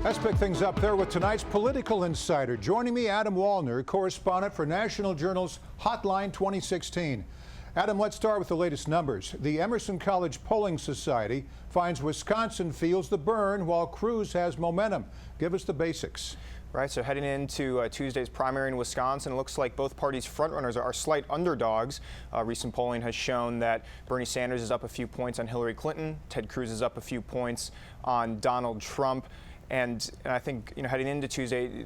Let's pick things up there with tonight's Political Insider. Joining me, Adam Wollner, correspondent for National Journal's Hotline 2016. Adam, let's start with the latest numbers. The Emerson College Polling Society finds Wisconsin feels the Bern while Cruz has momentum. Give us the basics. Right, so heading into Tuesday's primary in Wisconsin, it looks like both parties' frontrunners are slight underdogs. Recent polling has shown that Bernie Sanders is up a few points on Hillary Clinton. Ted Cruz is up a few points on Donald Trump. And I think, heading into Tuesday,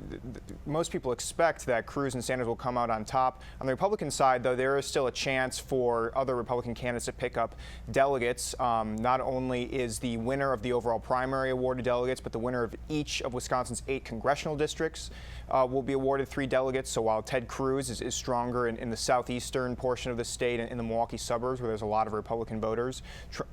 most people expect that Cruz and Sanders will come out on top. On the Republican side, though, there is still a chance for other Republican candidates to pick up delegates. Not only is the winner of the overall primary awarded delegates, but the winner of each of Wisconsin's 8 congressional districts will be awarded 3 delegates. So while Ted Cruz is stronger in the southeastern portion of the state and in the Milwaukee suburbs, where there's a lot of Republican voters,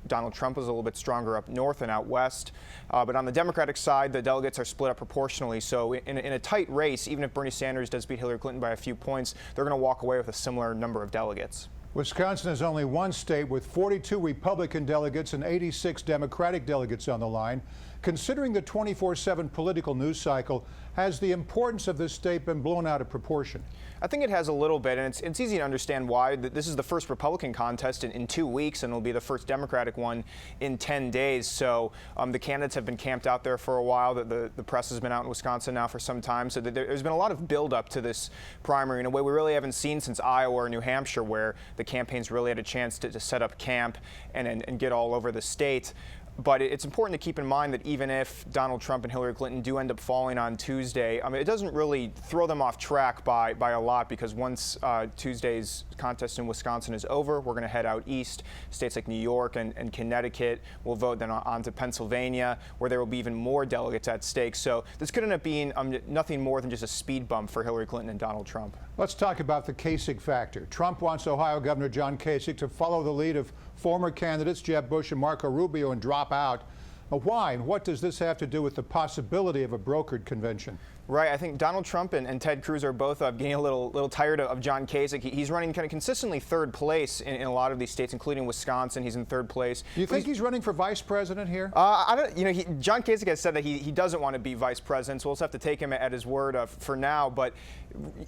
Donald Trump is a little bit stronger up north and out west. But on the Democratic side, the delegates are split up proportionally. So in a tight race, even if Bernie Sanders does beat Hillary Clinton by a few points, they're going to walk away with a similar number of delegates. Wisconsin is only one state with 42 Republican delegates and 86 Democratic delegates on the line. Considering the 24/7 political news cycle, has the importance of this state been blown out of proportion? I think it has a little bit, and it's easy to understand why. This is the first Republican contest in 2 weeks, and it'll be the first Democratic one in 10 days. So the candidates have been camped out there for a while. The press has been out in Wisconsin now for some time. So there's been a lot of buildup to this primary in a way we really haven't seen since Iowa or New Hampshire, where the campaigns really had a chance to set up camp and get all over the state. But it's important to keep in mind that even if Donald Trump and Hillary Clinton do end up falling on Tuesday, it doesn't really throw them off track by a lot, because once Tuesday's contest in Wisconsin is over, we're going to head out east. States like New York and Connecticut will vote then on to Pennsylvania, where there will be even more delegates at stake. So this could end up being nothing more than just a speed bump for Hillary Clinton and Donald Trump. Let's talk about the Kasich Factor. Trump wants Ohio Governor John Kasich to follow the lead of former candidates Jeb Bush and Marco Rubio and drop out. Why, and what does this have to do with the possibility of a brokered convention? Right. I think Donald Trump and Ted Cruz are both getting a little tired of John Kasich. He's running kind of consistently third place in a lot of these states, including Wisconsin. He's in third place. Do you think he's running for vice president here? I don't. John Kasich has said that he doesn't want to be vice president, so we'll just have to take him at his word for now. But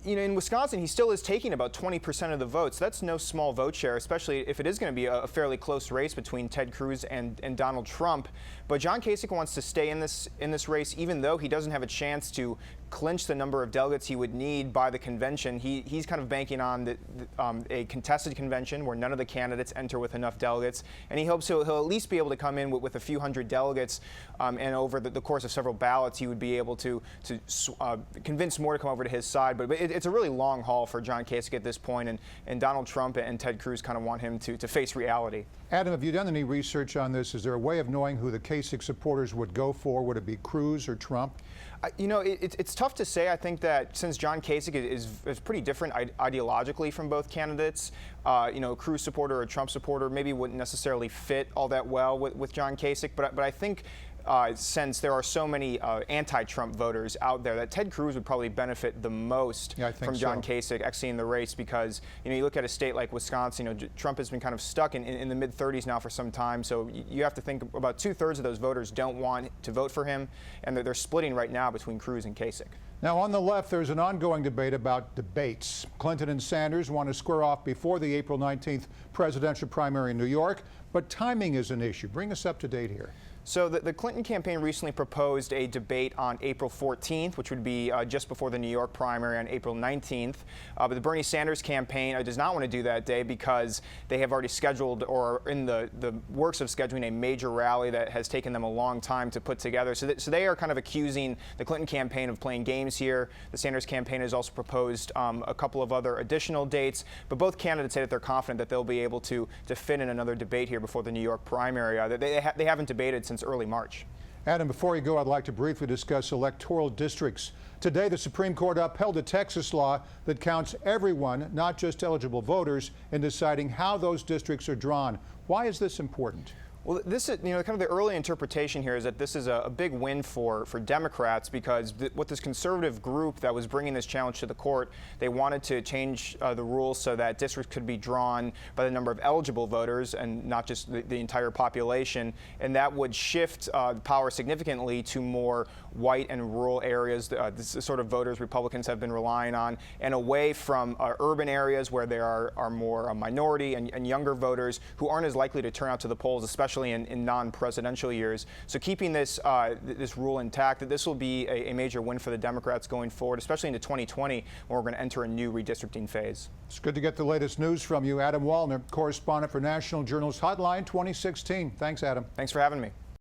in Wisconsin, he still is taking about 20% of the votes. That's no small vote share, especially if it is going to be a fairly close race between Ted Cruz and Donald Trump. But John Kasich wants to stay in this race, even though he doesn't have a chance to clinch the number of delegates he would need by the convention. He's kind of banking on a contested convention where none of the candidates enter with enough delegates, and he hopes he'll at least be able to come in with a few hundred delegates, and over the course of several ballots he would be able to convince more to come over to his side. But it's a really long haul for John Kasich at this point, and Donald Trump and Ted Cruz kind of want him to face reality. Adam, have you done any research on this? Is there a way of knowing who the Kasich supporters would go for? Would it be Cruz or Trump? It's tough to say. I think that since John Kasich is pretty different ideologically from both candidates, a Cruz supporter or a Trump supporter maybe wouldn't necessarily fit all that well with John Kasich. But I think since there are so many anti-Trump voters out there, that Ted Cruz would probably benefit the most from John Kasich exiting the race, because you look at a state like Wisconsin. Trump has been kind of stuck in the mid-30s now for some time, so you have to think about 2/3 of those voters don't want to vote for him, and they're splitting right now between Cruz and Kasich. Now, on the left, there's an ongoing debate about debates. Clinton and Sanders want to square off before the April 19th presidential primary in New York, but timing is an issue. Bring us up to date here. So the Clinton campaign recently proposed a debate on April 14th, which would be just before the New York primary on April 19th. But the Bernie Sanders campaign does not want to do that day, because they have already scheduled, or in the works of scheduling, a major rally that has taken them a long time to put together. So they are kind of accusing the Clinton campaign of playing games here. The Sanders campaign has also proposed a couple of other additional dates, but both candidates say that they're confident that they'll be able to fit in another debate here before the New York primary. They haven't debated since early March. Adam, before you go, I'd like to briefly discuss electoral districts. Today, the Supreme Court upheld a Texas law that counts everyone, not just eligible voters, in deciding how those districts are drawn. Why is this important? Well, this is, kind of the early interpretation here is that this is a big win for Democrats, because what this conservative group that was bringing this challenge to the court, they wanted to change the rules so that districts could be drawn by the number of eligible voters and not just the entire population, and that would shift power significantly to more white and rural areas. This is the sort of voters Republicans have been relying on, and away from urban areas where there are more minority and younger voters who aren't as likely to turn out to the polls, especially in non-presidential years. So keeping this this rule intact, that this will be a major win for the Democrats going forward, especially into 2020, when we're going to enter a new redistricting phase. It's good to get the latest news from you. Adam Wollner, correspondent for National Journal's Hotline 2016. Thanks, Adam. Thanks for having me.